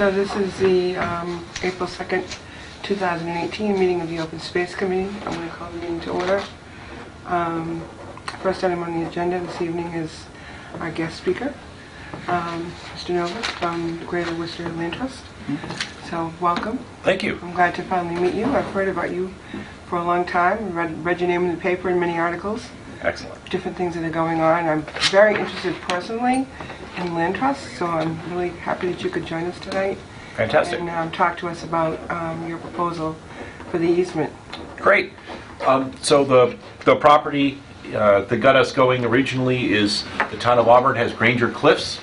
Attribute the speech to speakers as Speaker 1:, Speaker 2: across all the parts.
Speaker 1: So this is the April 2nd, 2018 meeting of the Open Space Committee. I'm going to call the meeting to order. First item on the agenda this evening is our guest speaker, Mr. Novak from the Greater Worcester Land Trust. So welcome.
Speaker 2: Thank you.
Speaker 1: I'm glad to finally meet you. I've heard about you for a long time, read your name in the paper in many articles.
Speaker 2: Excellent.
Speaker 1: Different things that are going on. I'm very interested personally in land trusts, so I'm really happy that you could join us tonight.
Speaker 2: Fantastic.
Speaker 1: And talk to us about your proposal for the easement.
Speaker 2: Great. So the property that got us going originally is the town of Auburn has Granger Cliffs.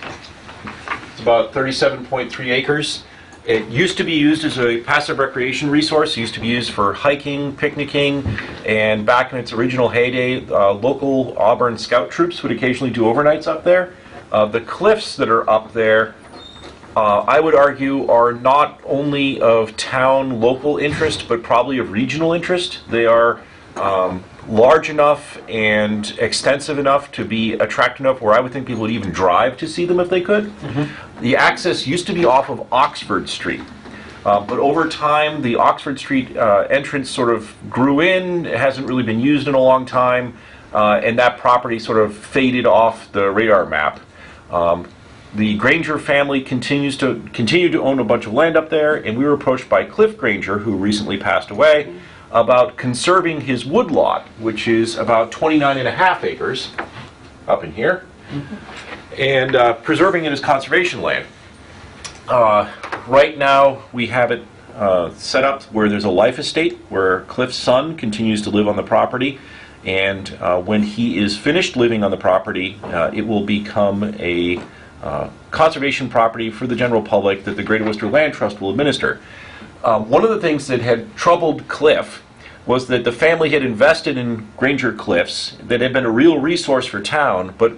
Speaker 2: It's about 37.3 acres. It used to be used as a passive recreation resource. It used to be used for hiking, picnicking, and back in its original heyday, local Auburn scout troops would occasionally do overnights up there. The cliffs that are up there, I would argue, are not only of town local interest, but probably of regional interest. They are large enough and extensive enough to be attractive enough where I would think people would even drive to see them if they could. Mm-hmm. The access used to be off of Oxford Street. But over time, the Oxford Street entrance sort of grew in. It hasn't really been used in a long time. And that property sort of faded off the radar map. The Granger family continued to own a bunch of land up there, and we were approached by Cliff Granger, who recently passed away, about conserving his woodlot, which is about 29.5 acres up in here, and preserving it as conservation land. Right now, we have it set up where there's a life estate where Cliff's son continues to live on the property, and when he is finished living on the property, it will become a conservation property for the general public that the Greater Worcester Land Trust will administer. One of the things that had troubled Cliff was that the family had invested in Granger Cliffs that had been a real resource for town, but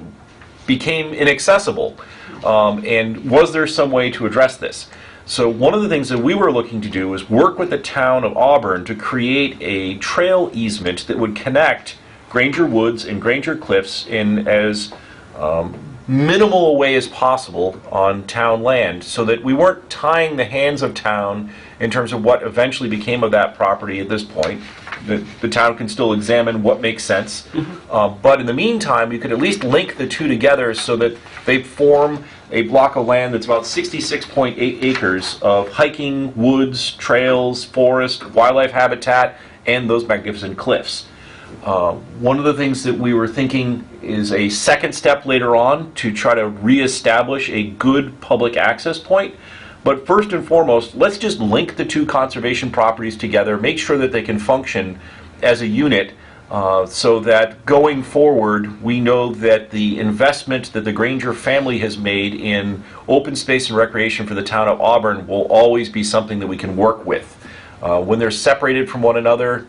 Speaker 2: became inaccessible. And was there some way to address this? So one of the things that we were looking to do was work with the town of Auburn to create a trail easement that would connect Granger Woods and Granger Cliffs in as minimal a way as possible on town land, so that we weren't tying the hands of town in terms of what eventually became of that property at this point. The town can still examine what makes sense, but in the meantime, we could at least link the two together so that they form a block of land that's about 66.8 acres of hiking, woods, trails, forest, wildlife habitat, and those magnificent cliffs. One of the things that we were thinking is a second step later on to try to reestablish a good public access point. But first and foremost, let's just link the two conservation properties together, make sure that they can function as a unit, so that going forward, we know that the investment that the Granger family has made in open space and recreation for the town of Auburn will always be something that we can work with. When they're separated from one another,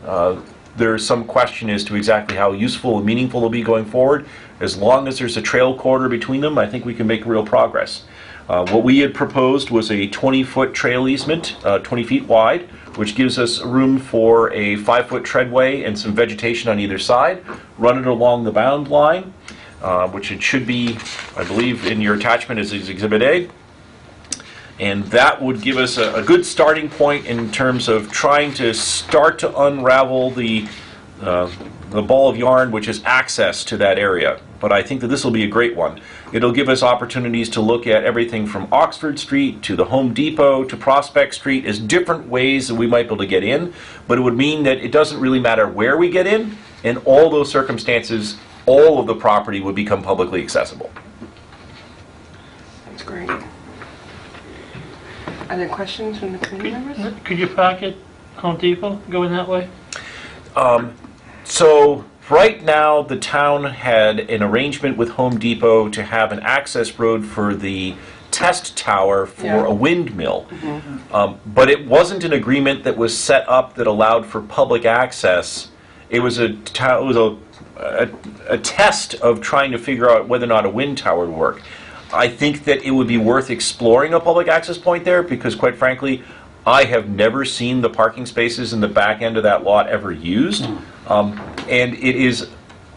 Speaker 2: there's some question as to exactly how useful and meaningful they'll be going forward. As long as there's a trail corridor between them, I think we can make real progress. What we had proposed was a 20-foot trail easement, 20 feet wide, which gives us room for a 5-foot treadway and some vegetation on either side. Run it along the bound line, which it should be, I believe, in your attachment as Exhibit A. And that would give us a good starting point in terms of trying to start to unravel the ball of yarn, which is access to that area. But I think that this will be a great one. It'll give us opportunities to look at everything from Oxford Street to the Home Depot to Prospect Street as different ways that we might be able to get in. But it would mean that it doesn't really matter where we get in. In all those circumstances, all of the property would become publicly accessible.
Speaker 1: That's great. Are there questions from the committee members?
Speaker 3: Could you park at Home Depot going that way?
Speaker 2: So right now, the town had an arrangement with Home Depot to have an access road for the test tower for a windmill. But it wasn't an agreement that was set up that allowed for public access. It was a test of trying to figure out whether or not a wind tower would work. I think that it would be worth exploring a public access point there because, quite frankly, I have never seen the parking spaces in the back end of that lot ever used. And it is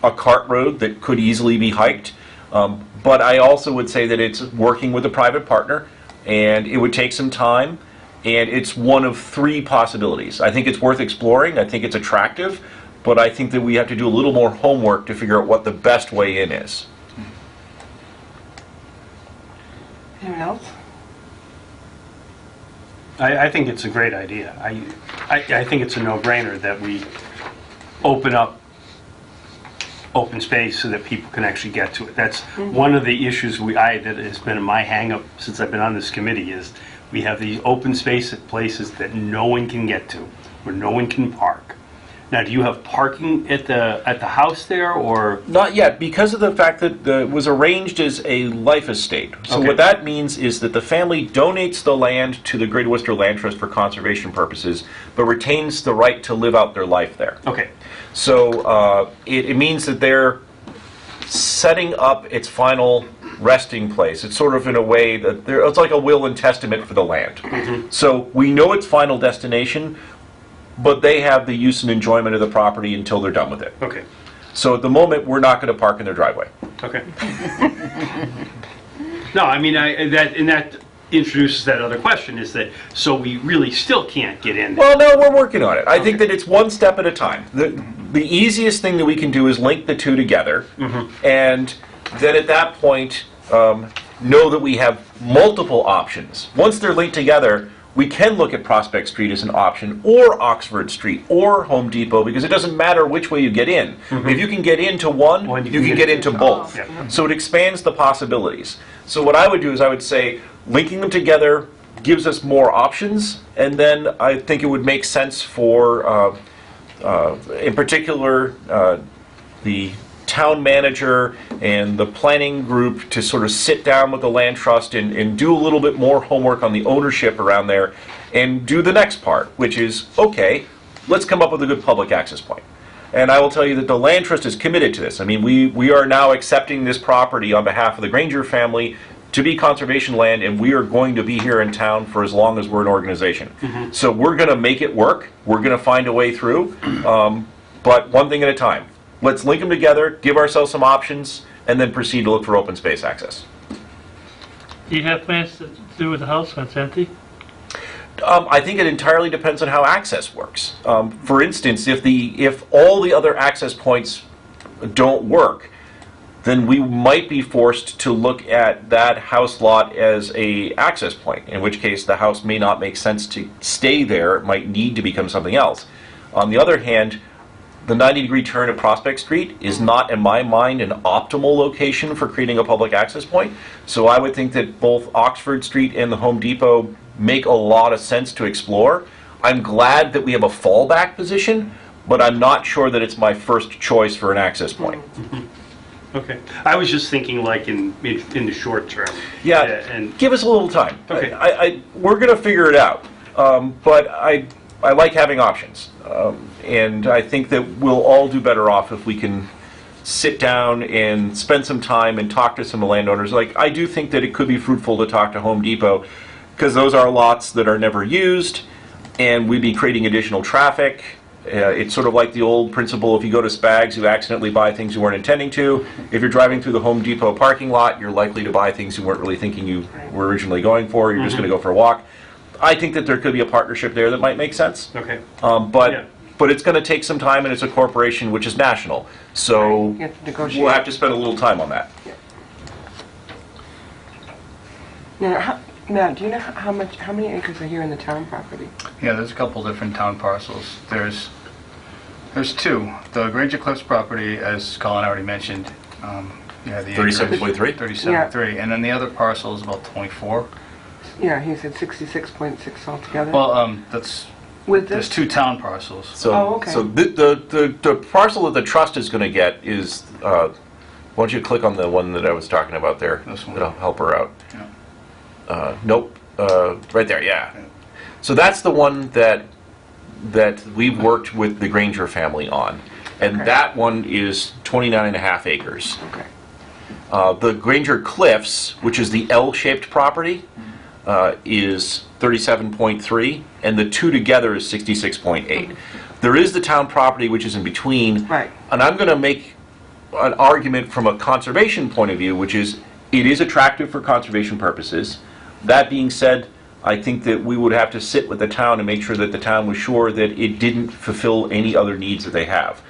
Speaker 2: a cart road that could easily be hiked. But I also would say that it's working with a private partner. and it would take some time, and it's one of three possibilities. I think it's worth exploring. I think it's attractive, but I think that we have to do a little more homework to figure out what the best way in is.
Speaker 1: Anyone else?
Speaker 4: I think it's a great idea. I think it's a no-brainer that we open up open space so that people can actually get to it. That's one of the issues that has been my hang-up since I've been on this committee, is we have these open space at places that no one can get to, where no one can park. Now, do you have parking at the house there, or?
Speaker 2: Not yet, because of the fact that it was arranged as a life estate. So
Speaker 4: Okay.
Speaker 2: what that means is that the family donates the land to the Greater Worcester Land Trust for conservation purposes, but retains the right to live out their life there.
Speaker 4: Okay,
Speaker 2: So it means that they're setting up its final resting place. It's sort of in a way that it's like a will and testament for the land. So we know its final destination, but they have the use and enjoyment of the property until they're done with it.
Speaker 4: okay,
Speaker 2: So at the moment, we're not going to park in their driveway.
Speaker 4: okay. No, I mean, that introduces that other question, is that, so we really still can't get in there?
Speaker 2: Well, no, we're working on it. I think that it's one step at a time. The easiest thing that we can do is link the two together, and then at that point, know that we have multiple options. Once they're linked together, we can look at Prospect Street as an option, or Oxford Street, or Home Depot, because it doesn't matter which way you get in. If you can get into one, you can get into both.
Speaker 4: Yeah.
Speaker 2: So it expands the possibilities. So what I would do is I would say linking them together gives us more options, and then I think it would make sense for, in particular, the town manager and the planning group to sort of sit down with the land trust and do a little bit more homework on the ownership around there, and do the next part, which is, okay, let's come up with a good public access point. And I will tell you that the land trust is committed to this. I mean, we are now accepting this property on behalf of the Granger family to be conservation land, and we are going to be here in town for as long as we're an organization. So we're going to make it work. We're going to find a way through, but one thing at a time. Let's link them together, give ourselves some options, and then proceed to look for open space access.
Speaker 3: Do you have plans to do with the house when it's empty?
Speaker 2: I think it entirely depends on how access works. For instance, if all the other access points don't work, then we might be forced to look at that house lot as a access point, in which case the house may not make sense to stay there. It might need to become something else. On the other hand, the 90-degree turn at Prospect Street is not, in my mind, an optimal location for creating a public access point. So I would think that both Oxford Street and the Home Depot make a lot of sense to explore. I'm glad that we have a fallback position, but I'm not sure that it's my first choice for an access point.
Speaker 4: Okay. I was just thinking like in the short term.
Speaker 2: Yeah,
Speaker 4: And,
Speaker 2: give us a little time.
Speaker 4: Okay.
Speaker 2: We're going to figure it out, but I like having options. And I think that we'll all do better off if we can sit down and spend some time and talk to some of the landowners. Like, I do think that it could be fruitful to talk to Home Depot, because those are lots that are never used, and we'd be creating additional traffic. It's sort of like the old principle, if you go to Spags, you accidentally buy things you weren't intending to. If you're driving through the Home Depot parking lot, you're likely to buy things you weren't really thinking you were originally going for. You're just going to go for a walk. I think that there could be a partnership there that might make sense.
Speaker 4: okay.
Speaker 2: But it's going to take some time, and it's a corporation which is national. So
Speaker 1: You have to negotiate.
Speaker 2: we'll have to spend a little time on that.
Speaker 1: Now, Matt, do you know how many acres are here in the town property?
Speaker 5: Yeah, there's a couple different town parcels. There's two. The Granger Cliffs property, as Colin already mentioned, yeah, the
Speaker 2: 37.3?
Speaker 5: 37.3, and then the other parcel is about 24.
Speaker 1: Yeah, he said 66.6 altogether.
Speaker 5: Well, that's
Speaker 1: With
Speaker 5: there's
Speaker 1: this?
Speaker 5: two town parcels.
Speaker 2: So,
Speaker 1: Oh, okay.
Speaker 2: so the parcel that the trust is going to get is, why don't you click on the one that I was talking about there?
Speaker 5: This one.
Speaker 2: That'll help her out.
Speaker 5: Yeah.
Speaker 2: Nope, right there, yeah. So that's the one that we've worked with the Granger family on. And
Speaker 1: Okay.
Speaker 2: that one is 29 and a half acres.
Speaker 1: Okay.
Speaker 2: The Granger Cliffs, which is the L-shaped property, is 37.3, and the two together is 66.8. There is the town property, which is in between.
Speaker 1: Right.
Speaker 2: And I'm going to make an argument from a conservation point of view, which is it is attractive for conservation purposes, That being said, I think that we would have to sit with the town and make sure that the town was sure that it didn't fulfill any other needs that they have.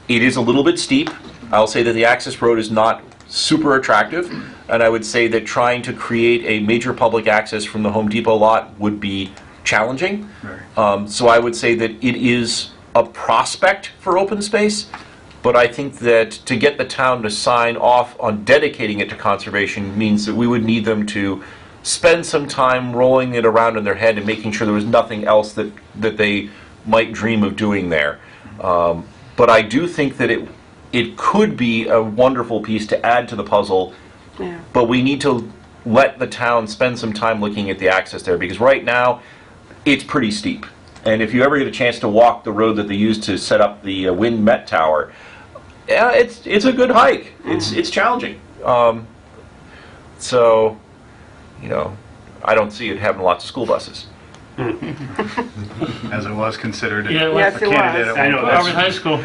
Speaker 2: It is a little bit steep. I'll say that the access road is not super attractive, and I would say that trying to create a major public access from the Home Depot lot would be challenging. So I would say that it is a prospect for open space, but I think that to get the town to sign off on dedicating it to conservation means that we would need them to spend some time rolling it around in their head and making sure there was nothing else that they might dream of doing there. But I do think that it could be a wonderful piece to add to the puzzle,
Speaker 1: Yeah.
Speaker 2: but we need to let the town spend some time looking at the access there, because right now, it's pretty steep. And if you ever get a chance to walk the road that they used to set up the wind met tower, yeah, it's a good hike. It's challenging. So, I don't see it having lots of school buses.
Speaker 5: As it was considered
Speaker 3: Yeah, it
Speaker 5: a
Speaker 3: was.
Speaker 1: Yes, it
Speaker 5: candidate
Speaker 1: was.
Speaker 5: at
Speaker 4: I
Speaker 5: one
Speaker 4: know,
Speaker 5: point.
Speaker 3: Harvard High School.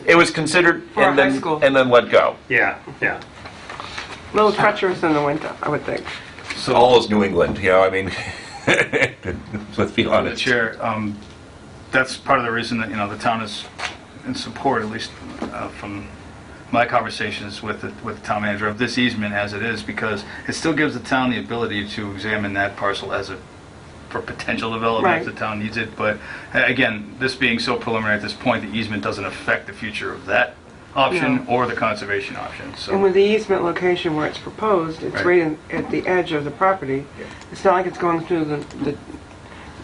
Speaker 2: It was considered
Speaker 1: For a
Speaker 2: and
Speaker 1: high
Speaker 2: then
Speaker 1: school.
Speaker 2: let go.
Speaker 4: Yeah.
Speaker 1: A little treacherous in the winter, I would think.
Speaker 2: So all is New England, I mean, let's be
Speaker 5: The
Speaker 2: honest.
Speaker 5: chair, that's part of the reason that, the town is in support, at least from my conversations with the town manager, of this easement as it is, because it still gives the town the ability to examine that parcel for potential development if
Speaker 1: Right.
Speaker 5: the town needs it. But again, this being so preliminary at this point, the easement doesn't affect the future of that option
Speaker 1: No.
Speaker 5: or the conservation option,
Speaker 1: And
Speaker 5: so.
Speaker 1: with the easement location where it's proposed, it's
Speaker 5: Right.
Speaker 1: right at the edge of the property. It's not like it's going through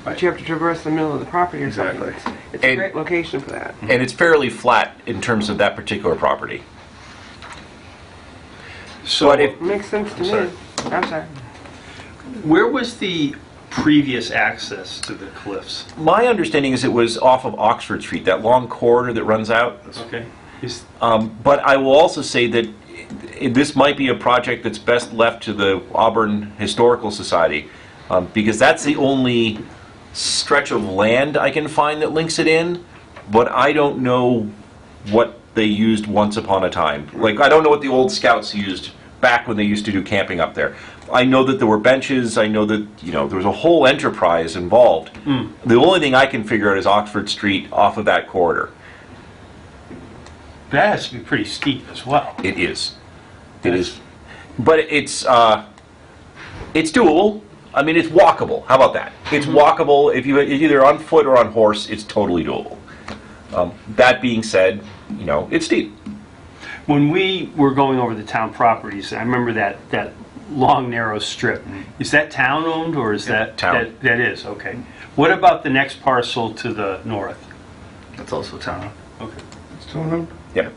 Speaker 1: but you have to traverse the middle of the property or something.
Speaker 5: Exactly.
Speaker 1: It's a
Speaker 2: And-
Speaker 1: great location for that.
Speaker 2: And it's fairly flat in terms of that particular property.
Speaker 4: So
Speaker 2: But if,
Speaker 1: Makes sense to
Speaker 4: Sorry.
Speaker 1: me. I'm sorry.
Speaker 4: where was the previous access to the cliffs?
Speaker 2: my understanding is it was off of Oxford Street, that long corridor that runs out.
Speaker 4: Okay.
Speaker 2: But I will also say that this might be a project that's best left to the Auburn Historical Society, because that's the only stretch of land I can find that links it in, but I don't know what they used once upon a time. Like, I don't know what the old scouts used back when they used to do camping up there. I know that there were benches, I know that, there was a whole enterprise involved. The only thing I can figure out is Oxford Street off of that corridor.
Speaker 4: That has to be pretty steep as well.
Speaker 2: It is. It is. But it's doable. I mean, it's walkable. How about that? It's walkable. If you're either on foot or on horse, it's totally doable. That being said, it's steep.
Speaker 4: When we were going over the town properties, I remember that long, narrow strip. Is that town-owned, or is that...
Speaker 2: Town.
Speaker 4: That is, okay. What about the next parcel to the north?
Speaker 5: That's also town.
Speaker 4: Okay.
Speaker 2: Yeah.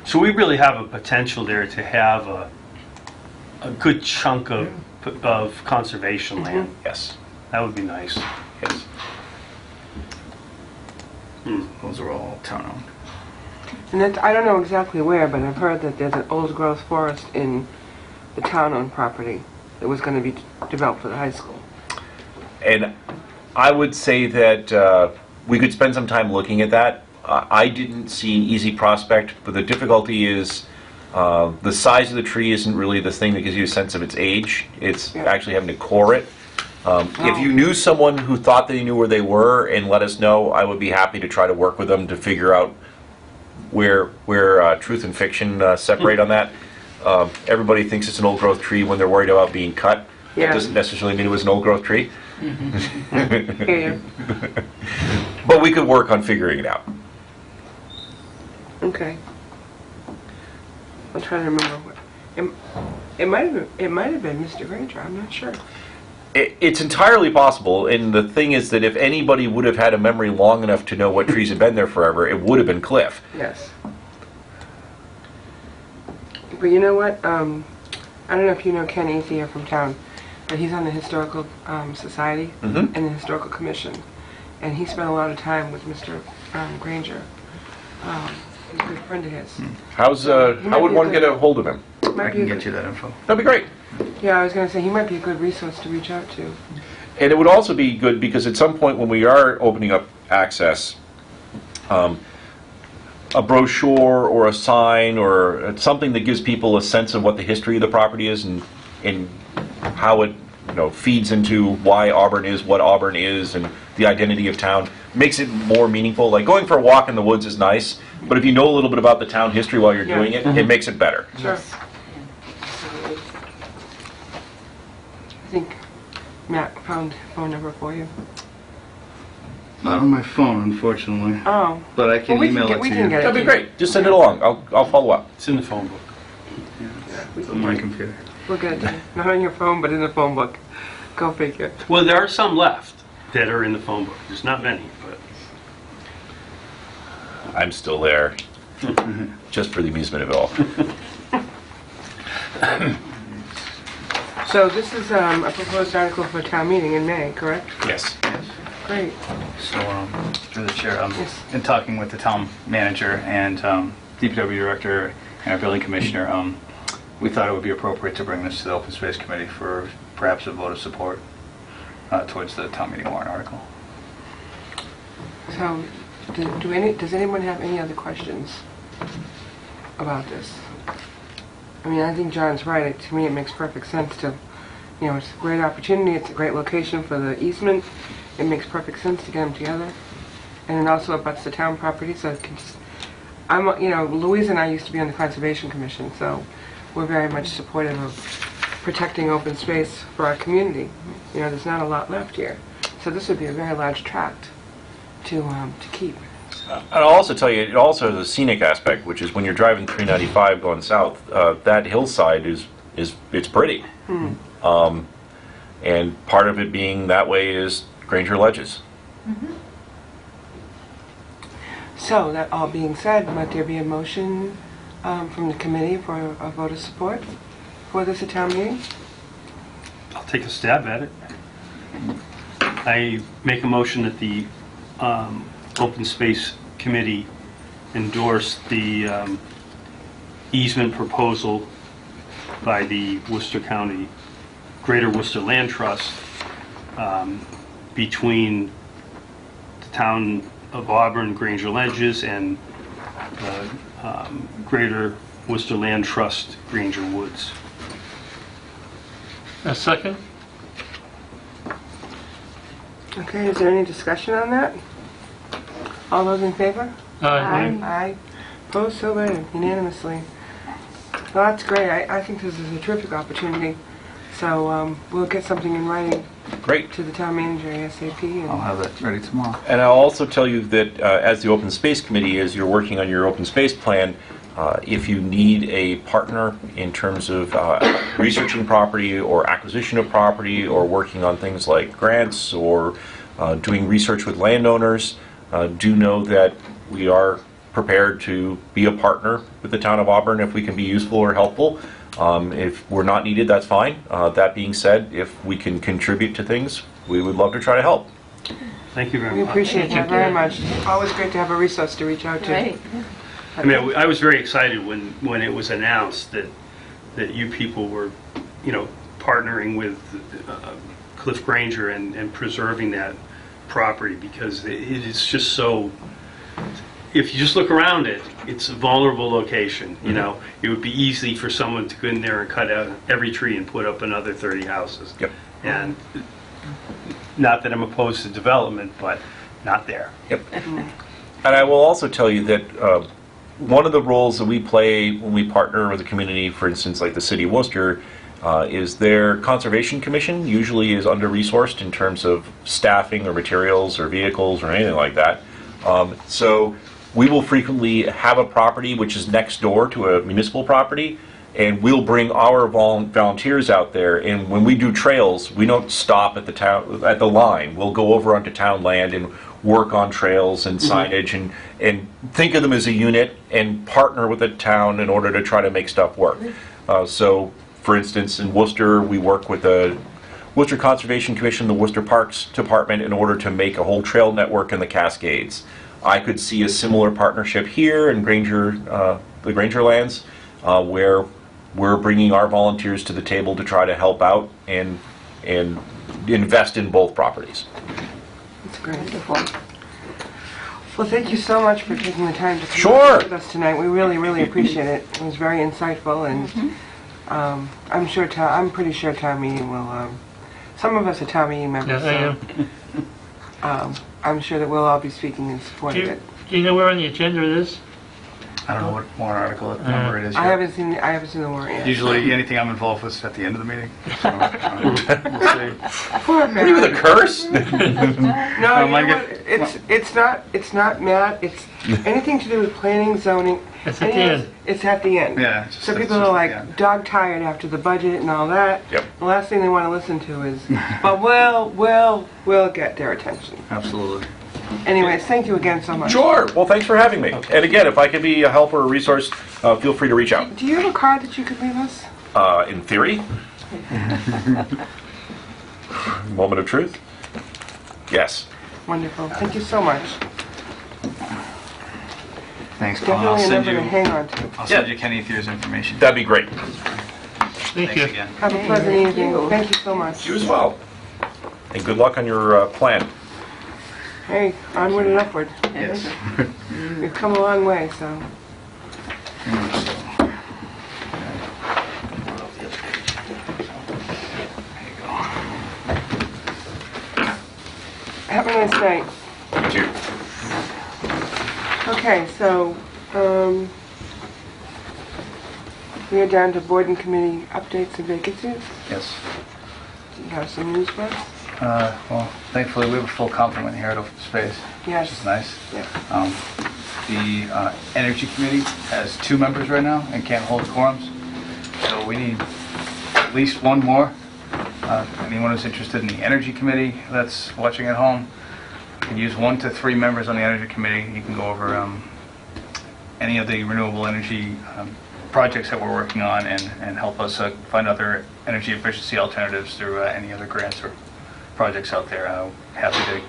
Speaker 4: So we really have a potential there to have a good chunk of conservation land.
Speaker 2: Yes.
Speaker 4: That would be nice.
Speaker 2: Yes.
Speaker 5: Those are all town-owned.
Speaker 1: And that's, I don't know exactly where, but I've heard that there's an old growth forest in the town-owned property that was going to be developed for the high school.
Speaker 2: And I would say that we could spend some time looking at that. I didn't see an easy prospect, but the difficulty is the size of the tree isn't really the thing that gives you a sense of its age. It's
Speaker 1: Yeah.
Speaker 2: actually having to core it. If you knew someone who thought they knew where they were and let us know, I would be happy to try to work with them to figure out where truth and fiction separate on that. Everybody thinks it's an old growth tree when they're worried about being cut.
Speaker 1: Yeah.
Speaker 2: That doesn't necessarily mean it was an old growth tree.
Speaker 1: Hear you.
Speaker 2: But we could work on figuring it out.
Speaker 1: Okay. I'm trying to remember what. It might have been Mr. Granger. I'm not sure.
Speaker 2: It's entirely possible, and the thing is that if anybody would have had a memory long enough to know what trees had been there forever, it would have been Cliff.
Speaker 1: Yes. But you know what? I don't know if you know Ken Ethier from town, but he's on the Historical Society
Speaker 2: Mhm.
Speaker 1: and the Historical Commission. And he spent a lot of time with Mr. Granger. He's a good friend of his.
Speaker 2: How would one get a hold of him?
Speaker 1: Might
Speaker 5: I
Speaker 1: be
Speaker 5: can
Speaker 1: a
Speaker 5: get
Speaker 1: good-
Speaker 5: you that info.
Speaker 2: That'd be great.
Speaker 1: Yeah, I was going to say, he might be a good resource to reach out to.
Speaker 2: And it would also be good because at some point when we are opening up access, a brochure or a sign or something that gives people a sense of what the history of the property is and how it feeds into why Auburn is what Auburn is and the identity of town, makes it more meaningful. Like going for a walk in the woods is nice, but if you know a little bit about the town history while you're doing it, it makes it better.
Speaker 1: Sure. I think Matt found a phone number for you.
Speaker 5: Not on my phone, unfortunately.
Speaker 1: Oh.
Speaker 5: But I can
Speaker 1: Well,
Speaker 5: email it
Speaker 1: we
Speaker 5: to
Speaker 1: can
Speaker 5: you.
Speaker 1: get it.
Speaker 2: That'd be great. Just send it along. I'll follow up.
Speaker 4: It's in the phone book.
Speaker 5: It's on my computer.
Speaker 1: We'll get it to you. Not on your phone, but in the phone book. Go figure.
Speaker 4: Well, there are some left that are in the phone book. There's not many, but
Speaker 2: I'm still there, just for the amusement of it all.
Speaker 1: So this is a proposed article for town meeting in May, correct?
Speaker 2: Yes.
Speaker 1: Great.
Speaker 5: So, through the chair,
Speaker 1: Yes.
Speaker 5: in talking with the town manager and DPW director and our building commissioner, we thought it would be appropriate to bring this to the Open Space Committee for perhaps a vote of support towards the town meeting warrant article.
Speaker 1: So, does anyone have any other questions about this? I mean, I think John's right. To me, it makes perfect sense to, it's a great opportunity. It's a great location for the easement. It makes perfect sense to get them together. And it also abuts the town property, so it can just, Louise and I used to be on the Conservation Commission, so we're very much supportive of protecting open space for our community. There's not a lot left here. So this would be a very large tract to keep.
Speaker 2: And I'll also tell you, it also has a scenic aspect, which is when you're driving 395 going south, that hillside it's pretty. And part of it being that way is Granger Ledges.
Speaker 1: So, that all being said, might there be a motion from the committee for a vote of support for this at town meeting?
Speaker 4: I'll take a stab at it. I make a motion that the Open Space Committee endorse the easement proposal by the Worcester County, Greater Worcester Land Trust between the town of Auburn, Granger Ledges, and the Greater Worcester Land Trust, Granger Woods.
Speaker 3: A second?
Speaker 1: Okay, is there any discussion on that? All those in favor?
Speaker 3: Aye.
Speaker 1: Aye. Opposed, so voted unanimously. Well, that's great. I think this is a terrific opportunity. So we'll get something in writing
Speaker 2: Great.
Speaker 1: to the town manager ASAP.
Speaker 5: I'll
Speaker 1: And
Speaker 5: have that ready tomorrow.
Speaker 2: And I'll also tell you that as the Open Space Committee, as you're working on your open space plan, if you need a partner in terms of researching property or acquisition of property or working on things like grants or doing research with landowners, do know that we are prepared to be a partner with the town of Auburn if we can be useful or helpful. If we're not needed, that's fine. That being said, if we can contribute to things, we would love to try to help.
Speaker 4: Thank you very
Speaker 1: we
Speaker 4: much.
Speaker 1: appreciate that very much. Always great to have a resource to reach out to.
Speaker 6: Right.
Speaker 4: I mean, I was very excited when it was announced that you people were, partnering with Cliff Granger and preserving that property, because it is just so, if you just look around it, it's a vulnerable location, It would be easy for someone to go in there and cut out every tree and put up another 30 houses.
Speaker 2: Yep.
Speaker 4: And not that I'm opposed to development, but not there.
Speaker 2: Yep. And I will also tell you that one of the roles that we play when we partner with a community, for instance, like the City of Worcester, is their Conservation Commission usually is under-resourced in terms of staffing or materials or vehicles or anything like that. So we will frequently have a property which is next door to a municipal property, and we'll bring our volunteers out there, and when we do trails, we don't stop at the line. We'll go over onto town land and work on trails and signage and think of them as a unit and partner with the town in order to try to make stuff work. So, for instance, in Worcester, we work with the Worcester Conservation Commission, the Worcester Parks Department, in order to make a whole trail network in the Cascades. I could see a similar partnership here in Granger, the Granger lands, where we're bringing our volunteers to the table to try to help out and invest in both properties.
Speaker 1: That's great. Wonderful. Well, thank you so much for taking the time to come
Speaker 2: Sure.
Speaker 1: with us tonight. We really, really appreciate it. It was very insightful, and I'm pretty sure town meeting will some of us are town meeting members,
Speaker 3: Yeah, I am.
Speaker 1: I'm sure that we'll all be speaking in support
Speaker 3: Do
Speaker 1: of
Speaker 3: you,
Speaker 1: it.
Speaker 3: do you know where on the agenda it is?
Speaker 5: I don't know what warrant article number it is
Speaker 1: I
Speaker 5: yet.
Speaker 1: haven't seen the warrant yet.
Speaker 5: Usually, anything I'm involved with is at the end of the meeting. So, we'll see.
Speaker 1: Poor
Speaker 2: What are you, with a
Speaker 1: Matt.
Speaker 2: curse?
Speaker 1: No, you know
Speaker 5: Mike,
Speaker 1: what? It's not Matt. It's anything to do with planning, zoning.
Speaker 3: It's at the
Speaker 1: anything
Speaker 3: end.
Speaker 1: else, It's at the end.
Speaker 5: Yeah, it's just-
Speaker 1: So
Speaker 5: it's
Speaker 1: people
Speaker 5: just
Speaker 1: are
Speaker 5: at the
Speaker 1: like
Speaker 5: end.
Speaker 1: dog tired after the budget and all that.
Speaker 2: Yep.
Speaker 1: The last thing they want to listen to is, but we'll get their attention.
Speaker 5: Absolutely.
Speaker 1: Anyways, thank you again so much.
Speaker 2: Sure. Well, thanks for having me. And again, if I can be a help or a resource, feel free to reach out.
Speaker 1: Do you have a card that you could leave us?
Speaker 2: In theory. Moment of truth. Yes.
Speaker 1: Wonderful. Thank you so much.
Speaker 5: Thanks, Colin. I'll
Speaker 1: Definitely a
Speaker 5: send
Speaker 1: number to
Speaker 5: you,
Speaker 1: hang on to.
Speaker 5: I'll send you Kenny Thier's information.
Speaker 2: That'd be great.
Speaker 3: Thank
Speaker 5: Thanks
Speaker 3: you.
Speaker 5: again.
Speaker 1: Have a pleasant evening. Thank you so much.
Speaker 2: You as well. And good luck on your plan.
Speaker 1: Hey, onward and upward.
Speaker 5: Yes.
Speaker 1: We've come a long way, so. Have a nice night.
Speaker 2: You too.
Speaker 1: Okay, so, we are down to board and committee updates and vacancies.
Speaker 5: Yes.
Speaker 1: Do you have some news for us?
Speaker 5: Well, thankfully, we have a full complement here at Open Space, which
Speaker 1: Yes.
Speaker 5: is nice.
Speaker 1: Yeah.
Speaker 5: The Energy Committee has 2 members right now and can't hold quorums, so we need at least one more. Anyone who's interested in the Energy Committee that's watching at home can use 1 to 3 members on the Energy Committee. You can go over any of the renewable energy projects that we're working on and help us find other energy efficiency alternatives through any other grants or projects out there. Happy to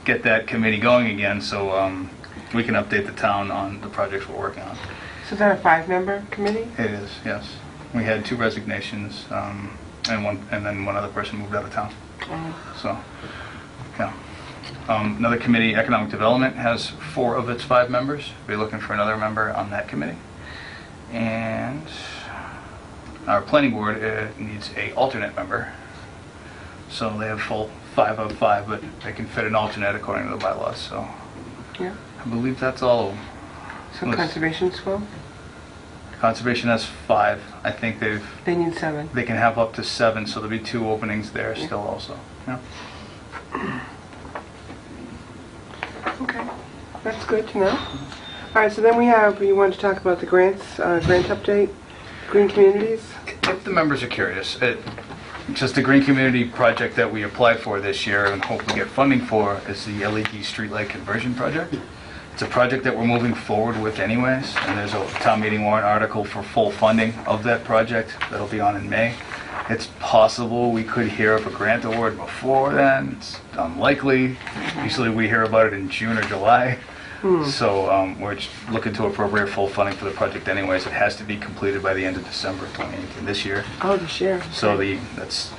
Speaker 5: get that committee going again so we can update the town on the projects we're working on.
Speaker 1: So is that a 5-member committee?
Speaker 5: It is, yes. We had 2 resignations and then one other person moved out of town. So, yeah. Another committee, Economic Development, has 4 of its 5 members. We're looking for another member on that committee. And our planning board needs a alternate member. So they have full 5 of 5, but they can fit an alternate according to the bylaws, so
Speaker 1: Yeah.
Speaker 5: I believe that's all of them.
Speaker 1: So
Speaker 5: Unless-
Speaker 1: conservation's full?
Speaker 5: Conservation has 5. I think
Speaker 1: They need 7.
Speaker 5: they can have up to 7, so there'll be 2 openings there still also. Yeah.
Speaker 1: Okay, that's good to know. All right, so then we want to talk about the grants, grant update, Green Communities.
Speaker 5: If the members are curious, just the Green Community project that we applied for this year and hope we get funding for is the LED streetlight conversion project. It's a project that we're moving forward with anyways, and there's a town meeting warrant article for full funding of that project that'll be on in May. It's possible we could hear of a grant award before then. It's unlikely. Usually we hear about it in June or July. So we're just looking to appropriate full funding for the project anyways. It has to be completed by the end of December 2018 this year.
Speaker 1: Oh, this year.
Speaker 5: So that's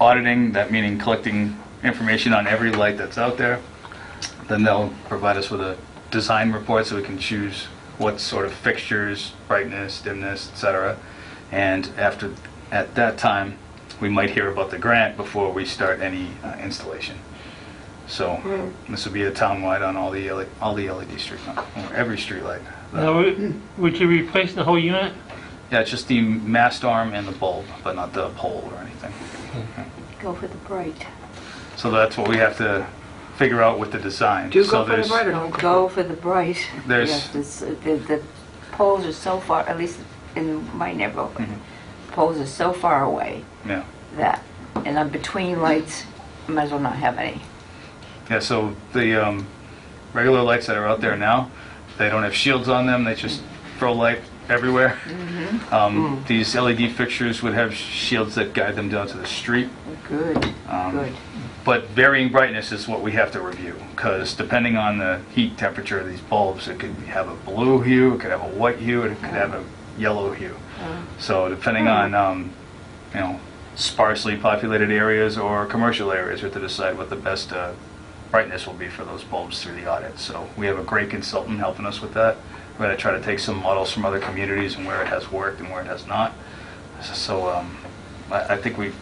Speaker 5: auditing, that meaning collecting information on every light that's out there. Then they'll provide us with a design report so we can choose what sort of fixtures, brightness, dimness, etc. And at that time, we might hear about the grant before we start any installation. So this would be a townwide on all the LED street, every street light.
Speaker 3: Now, would you replace the whole unit?
Speaker 5: Yeah, it's just the mast arm and the bulb, but not the pole or anything.
Speaker 6: Go for the bright.
Speaker 5: So that's what we have to figure out with the design.
Speaker 1: Do
Speaker 5: So
Speaker 1: go for the
Speaker 5: there's-
Speaker 1: brighter.
Speaker 6: Don't go for the bright.
Speaker 5: There's-
Speaker 6: Yes, the poles are so far, at least in my neighborhood,
Speaker 5: Mm-hmm.
Speaker 6: poles are so far away
Speaker 5: Yeah,
Speaker 6: that, and I'm between lights, I might as well not have any.
Speaker 5: yeah. So the regular lights that are out there now, they don't have shields on them. They just throw light everywhere. These LED fixtures would have shields that guide them down to the street.
Speaker 6: Good, good.
Speaker 5: But varying brightness is what we have to review, because depending on the heat temperature of these bulbs, it could have a blue hue, it could have a white hue, and it could have a yellow hue. So depending on, sparsely populated areas or commercial areas, we have to decide what the best brightness will be for those bulbs through the audit. So we have a great consultant helping us with that. We're going to try to take some models from other communities and where it has worked and where it has not. So I think we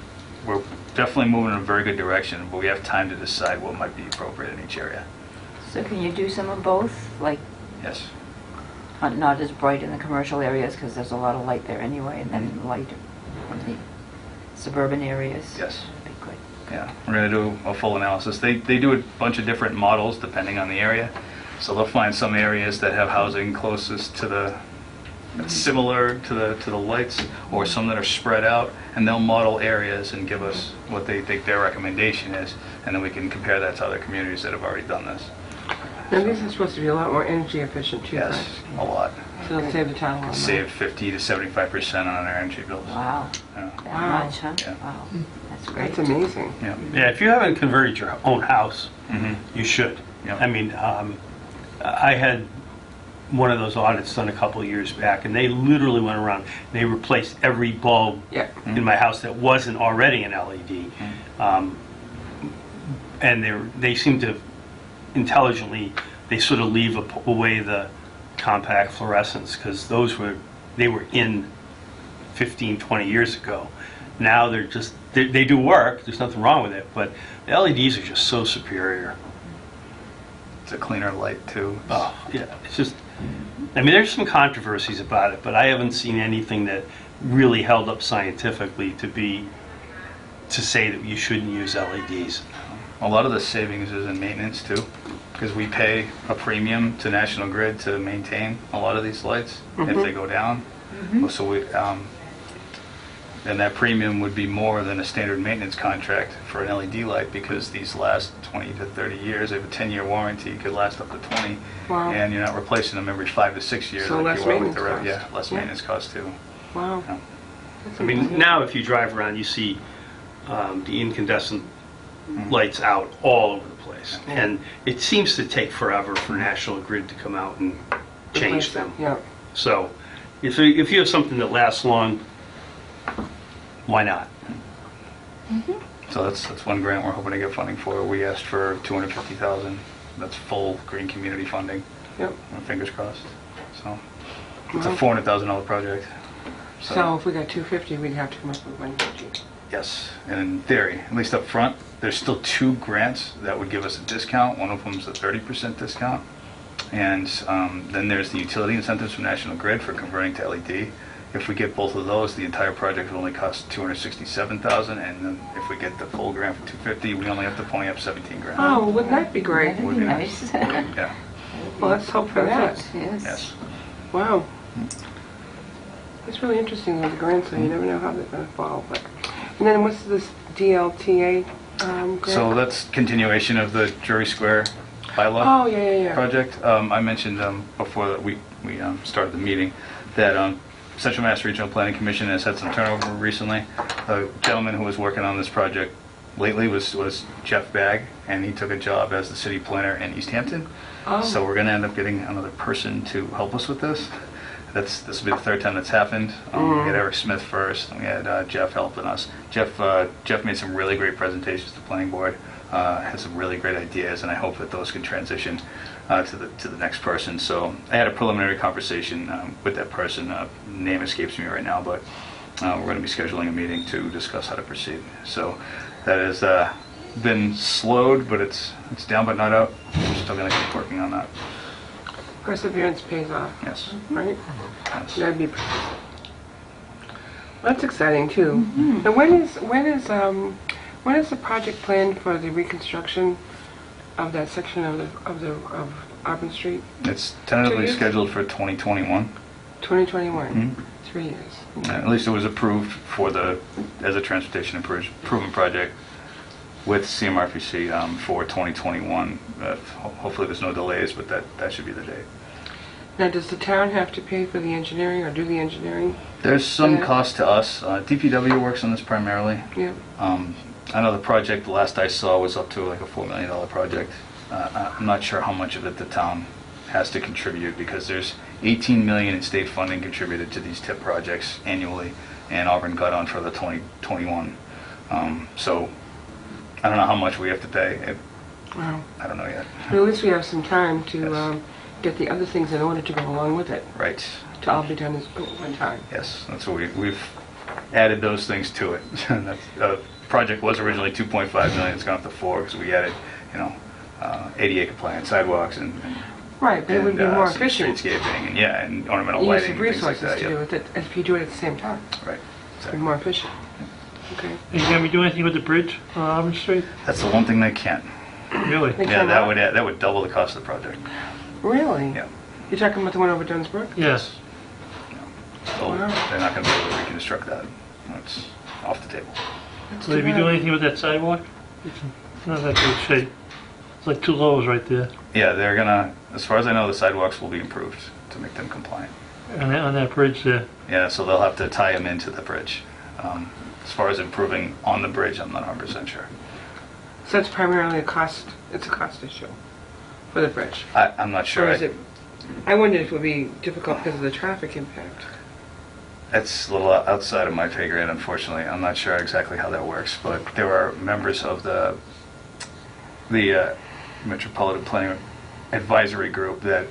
Speaker 5: we're definitely moving in a very good direction, but we have time to decide what might be appropriate in each area.
Speaker 6: So can you do some of both? Like,
Speaker 5: Yes.
Speaker 6: not as bright in the commercial areas, because there's a lot of light there anyway, and then light in the suburban areas?
Speaker 5: Yes.
Speaker 6: That'd be good.
Speaker 5: Yeah, we're going to do a full analysis. They do a bunch of different models depending on the area. So they'll find some areas that have housing closest to the, similar to the lights, or some that are spread out, and they'll model areas and give us what they think their recommendation is, and then we can compare that to other communities that have already done this.
Speaker 1: Now, this is supposed to be a lot more energy efficient too,
Speaker 5: Yes,
Speaker 1: right?
Speaker 5: a lot.
Speaker 1: So it'll save the town a lot of money.
Speaker 5: Save 50 to 75% on our energy bills.
Speaker 6: Wow,
Speaker 5: Yeah.
Speaker 6: that
Speaker 1: Wow.
Speaker 6: much, huh?
Speaker 5: Yeah.
Speaker 6: Wow, that's great.
Speaker 1: That's amazing.
Speaker 5: Yeah.
Speaker 4: Yeah, if you haven't converted your own house,
Speaker 5: Mhm.
Speaker 4: you should.
Speaker 5: Yeah.
Speaker 4: I mean, I had one of those audits done a couple of years back, and they literally went around, they replaced every bulb
Speaker 1: Yeah.
Speaker 4: in my house that wasn't already an LED. And they seem to intelligently, they sort of leave away the compact fluorescents, because they were in 15, 20 years ago. Now they're just, they do work, there's nothing wrong with it, but the LEDs are just so superior.
Speaker 5: It's a cleaner light too.
Speaker 4: Oh, yeah, it's just, I mean, there's some controversies about it, but I haven't seen anything that really held up scientifically to say that you shouldn't use LEDs.
Speaker 5: A lot of the savings is in maintenance too, because we pay a premium to National Grid to maintain a lot of these lights if they go down. So we, and that premium would be more than a standard maintenance contract for an LED light, because these last 20 to 30 years. They have a 10-year warranty, could last up to 20,
Speaker 1: Wow.
Speaker 5: and you're not replacing them every 5 to 6 years.
Speaker 1: So
Speaker 5: like
Speaker 1: less
Speaker 5: you are with
Speaker 1: maintenance
Speaker 5: the
Speaker 1: cost.
Speaker 5: Yeah, less
Speaker 1: Yeah.
Speaker 5: maintenance cost too.
Speaker 1: Wow.
Speaker 5: Yeah.
Speaker 1: That's
Speaker 4: I mean,
Speaker 1: amazing.
Speaker 4: now if you drive around, you see the incandescent lights out all over the place. And it seems to take forever for National Grid to come out and change
Speaker 1: Replace
Speaker 4: them.
Speaker 1: Yeah.
Speaker 4: So if you have something that lasts long, why not?
Speaker 5: So that's one grant we're hoping to get funding for. We asked for $250,000. That's full green community funding.
Speaker 1: Yep.
Speaker 5: Fingers crossed. So it's a $400,000 project.
Speaker 1: So if we got 250, we'd have to come up with 150.
Speaker 5: Yes, and in theory, at least up front, there's still 2 grants that would give us a discount. One of them is a 30% discount. And then there's the utility incentives from National Grid for converting to LED. If we get both of those, the entire project will only cost $267,000, and then if we get the full grant for $250,000, we only have to pony up $17,000.
Speaker 1: Oh, wouldn't that be great?
Speaker 6: That'd
Speaker 5: Would
Speaker 6: be
Speaker 5: be
Speaker 6: nice.
Speaker 5: Yeah,
Speaker 1: Well, let's hope for that.
Speaker 6: Perfect, yes.
Speaker 5: yes.
Speaker 1: Wow. It's really interesting with the grants, so you never know how they're going to fall. But, and then what's this DLTA grant?
Speaker 5: So that's continuation of the Drury Square bylaw.
Speaker 1: Oh, yeah.
Speaker 5: Project. I mentioned before that we started the meeting that Central Mass Regional Planning Commission has had some turnover recently. The gentleman who was working on this project lately was Jeff Bagg, and he took a job as the city planner in East Hampton.
Speaker 1: Oh.
Speaker 5: So we're going to end up getting another person to help us with this. This will be the third time that's happened. We had Eric Smith first, and we had Jeff helping us. Jeff made some really great presentations to the planning board. Has some really great ideas, and I hope that those can transition to the next person. So I had a preliminary conversation with that person. Name escapes me right now, but we're going to be scheduling a meeting to discuss how to proceed. So that has been slowed, but it's down but not out. We're still going to keep working on that.
Speaker 1: Perseverance pays off,
Speaker 5: Yes.
Speaker 1: right?
Speaker 5: Yes.
Speaker 1: That'd be. That's exciting too. And when is the project planned for the reconstruction of that section of Auburn Street?
Speaker 5: It's tentatively
Speaker 1: 2 years?
Speaker 5: scheduled for 2021.
Speaker 1: 2021. 3 years.
Speaker 5: At least it was approved as a transportation improvement project with CMRPC for 2021. Hopefully there's no delays, but that should be the date.
Speaker 1: Now, does the town have to pay for the engineering or do the engineering?
Speaker 5: There's some
Speaker 1: Yeah.
Speaker 5: cost to us. DPW works on this primarily.
Speaker 1: Yeah.
Speaker 5: I know the project, the last I saw, was up to like a $4 million project. I'm not sure how much of it the town has to contribute, because there's $18 million in state funding contributed to these TIP projects annually, and Auburn got on for the 2021. So I don't know how much we have to pay.
Speaker 1: Wow.
Speaker 5: I don't know yet.
Speaker 1: But at least we have some time to
Speaker 5: Yes.
Speaker 1: get the other things in order to go along with it,
Speaker 5: Right.
Speaker 1: to all be done at one time.
Speaker 5: Yes, that's what we've added those things to it. That's project was originally 2.5 million, it's gone up to 4 because we added, you know, ADA compliant sidewalks and
Speaker 1: Right, but it would be more
Speaker 5: some
Speaker 1: efficient
Speaker 5: streetscaping and, yeah, and ornamental
Speaker 1: use
Speaker 5: lighting
Speaker 1: of
Speaker 5: and things like
Speaker 1: resources
Speaker 5: that.
Speaker 1: to do
Speaker 5: Yep.
Speaker 1: with it if you do it at the same time.
Speaker 5: Right,
Speaker 1: It'd be
Speaker 5: exactly.
Speaker 1: more efficient. Okay.
Speaker 3: Are you gonna be doing anything with the bridge on Auburn Street?
Speaker 5: That's the one thing they can't.
Speaker 3: Really?
Speaker 1: They
Speaker 5: Yeah,
Speaker 1: cannot?
Speaker 5: that would double the cost of the project.
Speaker 1: Really?
Speaker 5: Yeah.
Speaker 1: You're talking about the one over Dunn's Brook?
Speaker 3: Yes.
Speaker 5: So
Speaker 1: Wow.
Speaker 5: they're not going to be able to reconstruct that. That's off the table.
Speaker 1: That's
Speaker 3: Will you
Speaker 1: too
Speaker 3: be
Speaker 1: bad.
Speaker 3: doing anything with that sidewalk? It's not that good shape. It's like 2 lows right there.
Speaker 5: Yeah, they're gonna, as far as I know, the sidewalks will be improved to make them compliant.
Speaker 3: And on that bridge there.
Speaker 5: Yeah, so they'll have to tie them into the bridge. As far as improving on the bridge, I'm not 100% sure.
Speaker 1: So it's primarily it's a cost issue for the bridge?
Speaker 5: I'm not sure.
Speaker 1: Or is it, I wondered if it would be difficult because of the traffic impact.
Speaker 5: It's a little outside of my pay grade, unfortunately. I'm not sure exactly how that works, but there are members of the Metropolitan Planning Advisory Group that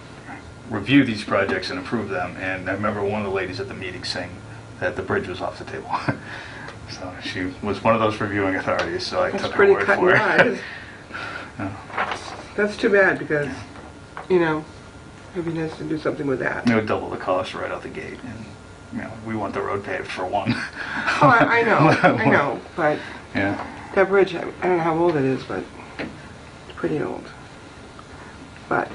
Speaker 5: review these projects and approve them, and I remember one of the ladies at the meeting saying that the bridge was off the table. So she was one of those reviewing authorities, so I
Speaker 1: That's
Speaker 5: took her
Speaker 1: pretty
Speaker 5: word
Speaker 1: cut
Speaker 5: for
Speaker 1: and
Speaker 5: it.
Speaker 1: dry. That's too bad because, you know, it'd be nice to do something with that.
Speaker 5: It would double the cost right out the gate, and, you know, we want the road paved for one.
Speaker 1: Oh, I know, but
Speaker 5: Yeah.
Speaker 1: that bridge, I don't know how old it is, but it's pretty old. But,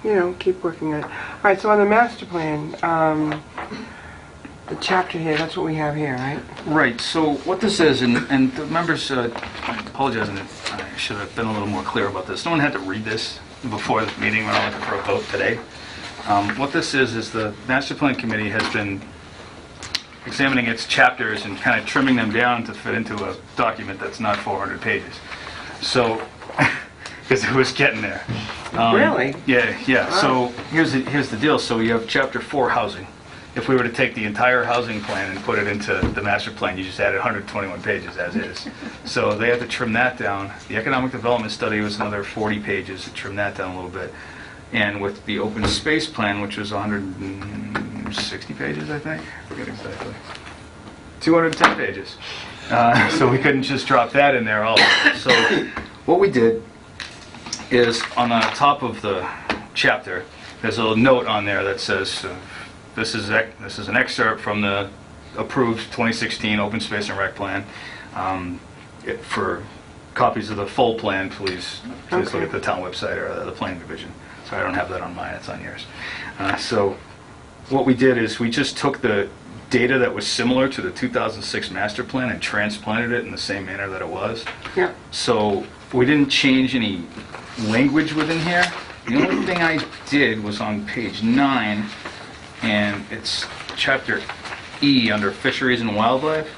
Speaker 1: you know, keep working on it. All right, so on the master plan, the chapter here, that's what we have here, right?
Speaker 5: Right, so what this is, and the members, I apologize, and I should have been a little more clear about this. No one had to read this before the meeting when I'm looking for a vote today. What this is the Master Plan Committee has been examining its chapters and kind of trimming them down to fit into a document that's not 400 pages. So, because it was getting there.
Speaker 1: Really?
Speaker 5: Yeah. So here's the deal. So you have Chapter 4, housing. If we were to take the entire housing plan and put it into the master plan, you just added 121 pages as is. So they had to trim that down. The economic development study was another 40 pages, to trim that down a little bit. And with the open space plan, which was 160 pages, I think, I forget exactly. 210 pages. So we couldn't just drop that in there all. So what we did is on the top of the chapter, there's a little note on there that says, this is an excerpt from the approved 2016 Open Space and Rec Plan. For copies of the full plan, please look
Speaker 1: Okay.
Speaker 5: at the town website or the planning division. So I don't have that on mine, it's on yours. So what we did is we just took the data that was similar to the 2006 master plan and transplanted it in the same manner that it was.
Speaker 1: Yeah.
Speaker 5: So we didn't change any language within here. The only thing I did was on page 9, and it's chapter E under fisheries and wildlife.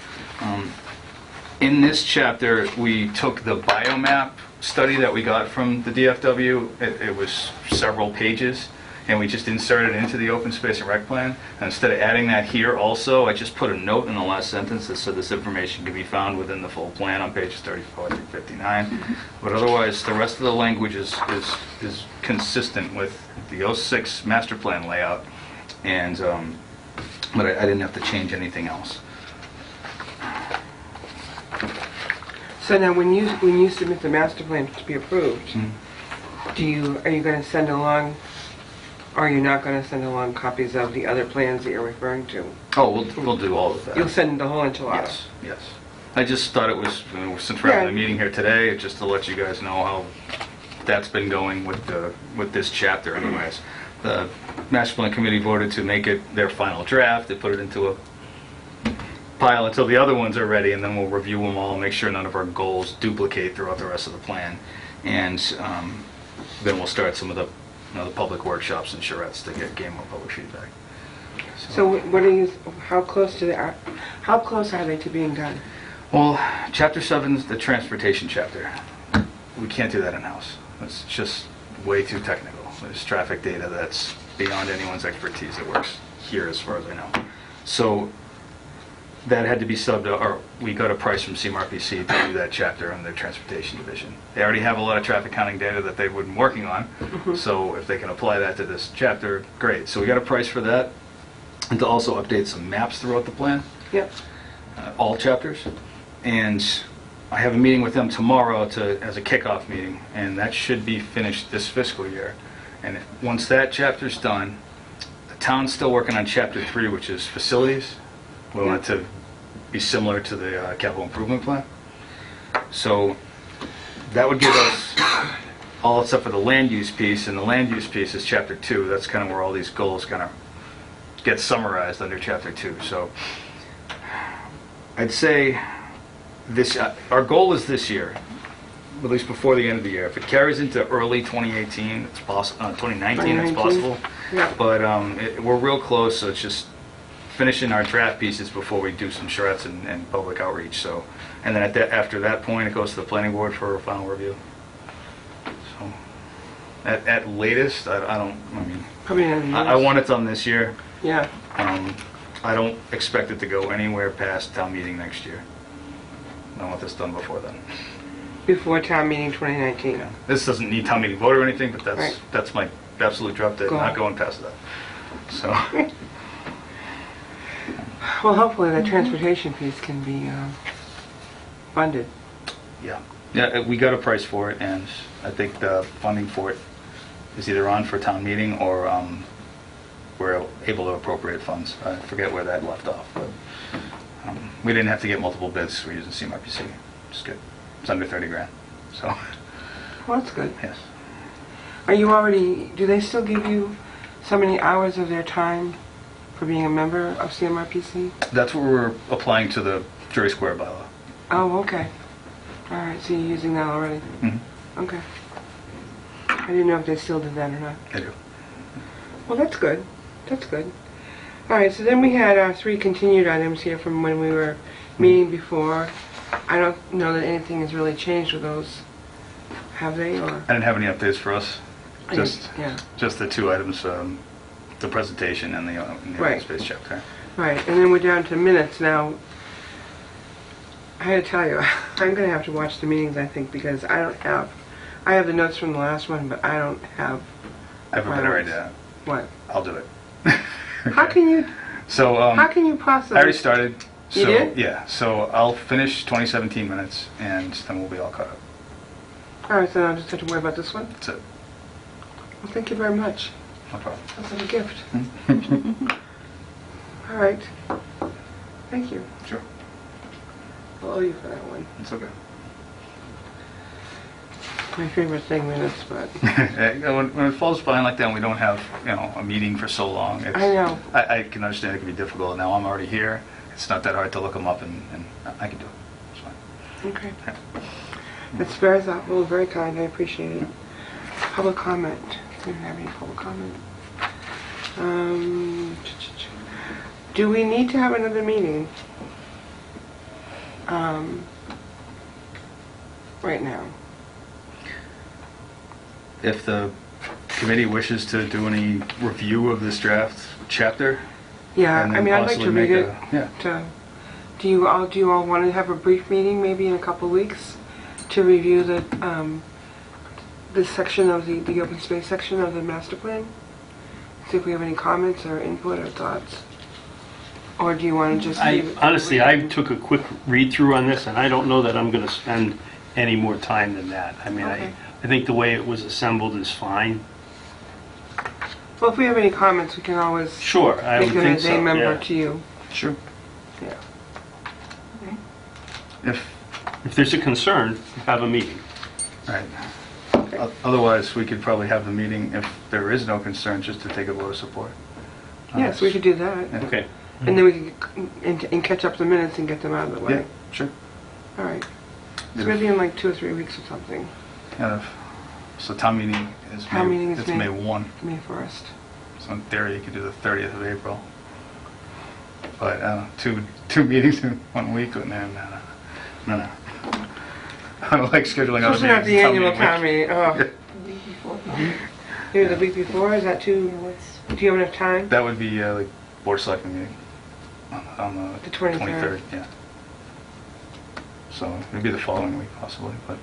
Speaker 5: In this chapter, we took the biomap study that we got from the DFW. It was several pages, and we just inserted it into the open space and rec plan. And instead of adding that here also, I just put a note in the last sentence that said this information can be found within the full plan on pages 34 through 59. But otherwise, the rest of the language is consistent with the 06 master plan layout. And but I didn't have to change anything else.
Speaker 1: So now, when you submit the master plan to be approved, are you going to send along, or are you not going to send along copies of the other plans that you're referring to?
Speaker 5: Oh, we'll do all of that.
Speaker 1: You'll send the whole enchilada?
Speaker 5: Yes. I just thought it was, since we're having a meeting here today, just to let you guys know how that's been going with this chapter anyways. The Master Plan Committee voted to make it their final draft. They put it into a pile until the other ones are ready, and then we'll review them all, make sure none of our goals duplicate throughout the rest of the plan. And then we'll start some of the public workshops and charrettes to gain more public feedback.
Speaker 1: So how close are they to being done?
Speaker 5: Well, Chapter 7 is the transportation chapter. We can't do that in-house. It's just way too technical. There's traffic data that's beyond anyone's expertise that works here, as far as I know. So that had to be subbed, or we got a price from CMRPC to do that chapter in their transportation division. They already have a lot of traffic counting data that they've been working on, so if they can apply that to this chapter, great. So we got a price for that, and to also update some maps throughout the plan.
Speaker 1: Yep.
Speaker 5: All chapters. And I have a meeting with them tomorrow as a kickoff meeting, and that should be finished this fiscal year. And once that chapter's done, the town's still working on Chapter 3, which is facilities. We want it to be similar to the capital improvement plan. So that would give us all except for the land use piece, and the land use piece is Chapter 2. That's kind of where all these goals kind of get summarized under Chapter 2. So I'd say this, our goal is this year, at least before the end of the year. If it carries into early 2018, it's possible, 2019, it's
Speaker 1: 2019?
Speaker 5: possible.
Speaker 1: Yeah.
Speaker 5: But we're real close, so it's just finishing our draft pieces before we do some charrettes and public outreach. So, and then after that point, it goes to the planning board for a final review. So, at latest, I mean,
Speaker 1: Probably not even
Speaker 5: I want it done this year.
Speaker 1: Yeah.
Speaker 5: I don't expect it to go anywhere past town meeting next year. I want this done before then.
Speaker 1: Before town meeting 2019.
Speaker 5: Yeah. This doesn't need town meeting vote or anything, but
Speaker 1: Right.
Speaker 5: that's my absolute drop dead,
Speaker 1: Goal.
Speaker 5: not going past that. So,
Speaker 1: Well, hopefully the transportation piece can be funded.
Speaker 5: yeah. Yeah, we got a price for it, and I think the funding for it is either on for town meeting or we're able to appropriate funds. I forget where that left off, but we didn't have to get multiple bids. We're using CMRPC. Just good. It's under 30 grand. So,
Speaker 1: Well, that's good.
Speaker 5: yes.
Speaker 1: Are you already, do they still give you so many hours of their time for being a member of CMRPC?
Speaker 5: That's what we're applying to the Jury Square bylaw.
Speaker 1: Oh, okay. All right, so you're using that already?
Speaker 5: Mhm.
Speaker 1: Okay. I didn't know if they still did that or not.
Speaker 5: I do.
Speaker 1: Well, that's good. That's good. All right, so then we had our 3 continued items here from when we were meeting before. I don't know that anything has really changed with those, have they, or?
Speaker 5: I didn't have any updates for us. Just
Speaker 1: Yeah,
Speaker 5: just the 2 items, the presentation and the
Speaker 1: Right.
Speaker 5: open space chapter.
Speaker 1: right, and then we're down to minutes now. I had to tell you, I'm gonna have to watch the meetings, I think, because I have the notes from the last one, but I don't have,
Speaker 5: I have a better idea.
Speaker 1: what?
Speaker 5: I'll do it.
Speaker 1: How can you,
Speaker 5: So,
Speaker 1: how can you possibly?
Speaker 5: I already started. So,
Speaker 1: You did?
Speaker 5: Yeah, so I'll finish 2017 minutes, and then we'll be all caught up.
Speaker 1: All right, so I'll just have to worry about this one?
Speaker 5: That's it.
Speaker 1: Well, thank you very much.
Speaker 5: No problem.
Speaker 1: That's like a gift. All right. Thank you.
Speaker 5: Sure.
Speaker 1: I'll owe you for that one.
Speaker 5: It's okay.
Speaker 1: My favorite thing, minutes, but
Speaker 5: When it falls behind like that, and we don't have, a meeting for so long.
Speaker 1: I know.
Speaker 5: I can understand it can be difficult. Now I'm already here. It's not that hard to look them up, and I can do it. It's fine.
Speaker 1: Okay.
Speaker 5: Yeah.
Speaker 1: It's very thoughtful, very kind. I appreciate it. Public comment. We don't have any public comment. Do we need to have another meeting? Right now.
Speaker 5: If the committee wishes to do any review of this draft chapter,
Speaker 1: Yeah,
Speaker 5: and
Speaker 1: I
Speaker 5: then
Speaker 1: mean, I'd like to
Speaker 5: possibly
Speaker 1: read
Speaker 5: make
Speaker 1: it.
Speaker 5: yeah.
Speaker 1: Do you all want to have a brief meeting, maybe in a couple of weeks, to review this section of the open space section of the master plan? See if we have any comments or input or thoughts. Or do you want to just leave it?
Speaker 4: Honestly, I took a quick read-through on this, and I don't know that I'm going to spend any more time than that. I mean,
Speaker 1: Okay.
Speaker 4: I think the way it was assembled is fine.
Speaker 1: Well, if we have any comments, we can always
Speaker 4: Sure, I would
Speaker 1: make them
Speaker 4: think
Speaker 1: as
Speaker 4: so,
Speaker 1: a member
Speaker 4: yeah.
Speaker 1: to you.
Speaker 5: Sure.
Speaker 1: Yeah.
Speaker 4: If there's a concern, have a meeting.
Speaker 5: Right. Otherwise, we could probably have the meeting, if there is no concern, just to take a vote of support.
Speaker 1: Yes, we could do that.
Speaker 5: Yeah.
Speaker 4: Okay.
Speaker 1: And then we can and catch up the minutes and get them out of the way.
Speaker 5: Yeah, sure.
Speaker 1: All right. So maybe in like 2 or 3 weeks or something,
Speaker 5: So town meeting is
Speaker 1: Town meeting is
Speaker 5: it's
Speaker 1: May-
Speaker 5: May 1.
Speaker 1: May 1st.
Speaker 5: So in theory, you could do the 30th of April. But two meetings in 1 week, no. I don't like scheduling other
Speaker 1: Especially not
Speaker 5: meetings.
Speaker 1: the annual
Speaker 5: week.
Speaker 1: town meeting. Oh, maybe the week before, is that too, do you have enough time?
Speaker 5: That would be like board of selectmen meeting on
Speaker 1: The
Speaker 5: the
Speaker 1: 23rd.
Speaker 5: yeah. So it'd be the following week possibly, but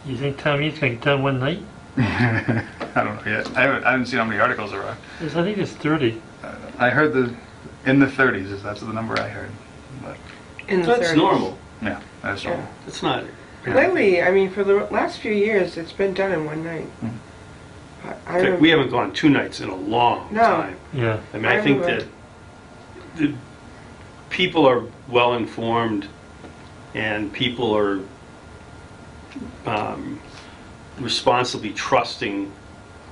Speaker 3: You think town meeting's gonna get done one night?
Speaker 5: I don't know yet. I haven't seen how many articles there are.
Speaker 3: I think it's 30.
Speaker 5: I heard in the 30s, that's the number I heard. But
Speaker 1: In the
Speaker 4: That's
Speaker 1: 30s.
Speaker 4: normal.
Speaker 5: Yeah, that's
Speaker 1: Yeah.
Speaker 5: all.
Speaker 4: It's not.
Speaker 1: Lately, I mean, for the last few years, it's been done in one night. I remember,
Speaker 4: We haven't gone 2 nights in a long
Speaker 1: No.
Speaker 4: time.
Speaker 3: Yeah.
Speaker 4: I mean,
Speaker 1: I
Speaker 4: I think
Speaker 1: remember.
Speaker 4: that the people are well informed and people are responsibly trusting,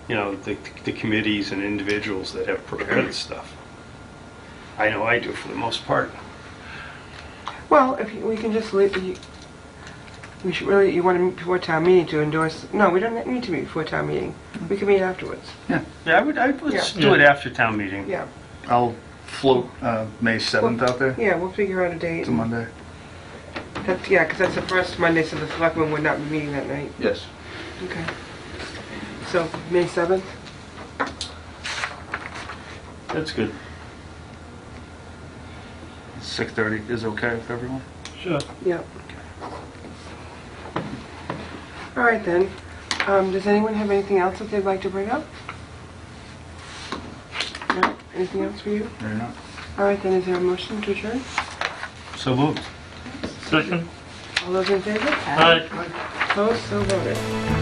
Speaker 4: you know, the committees and individuals that have prepared this stuff. I know I do for the most part.
Speaker 1: well, if we can just leave, we should really, you want to meet before town meeting to endorse, no, we don't need to meet before town meeting. We can meet afterwards.
Speaker 4: Yeah, I would let's
Speaker 1: Yeah.
Speaker 4: do it after town meeting.
Speaker 1: Yeah,
Speaker 5: I'll float May 7th out there.
Speaker 1: yeah, we'll figure out a date.
Speaker 5: It's a Monday.
Speaker 1: That's, yeah, because that's the first Monday, so the selectmen would not be meeting that night.
Speaker 5: Yes.
Speaker 1: Okay. So, May 7th?
Speaker 4: That's good.
Speaker 5: 6:30 is okay with everyone?
Speaker 3: Sure.
Speaker 1: Yep. All right then. Does anyone have anything else that they'd like to bring up? No? Anything else for you?
Speaker 5: Maybe not.
Speaker 1: All right then, is there a motion to adjourn?
Speaker 4: So moved.
Speaker 3: Second?
Speaker 1: All those in favor?
Speaker 3: Aye.
Speaker 1: Opposed? So voted.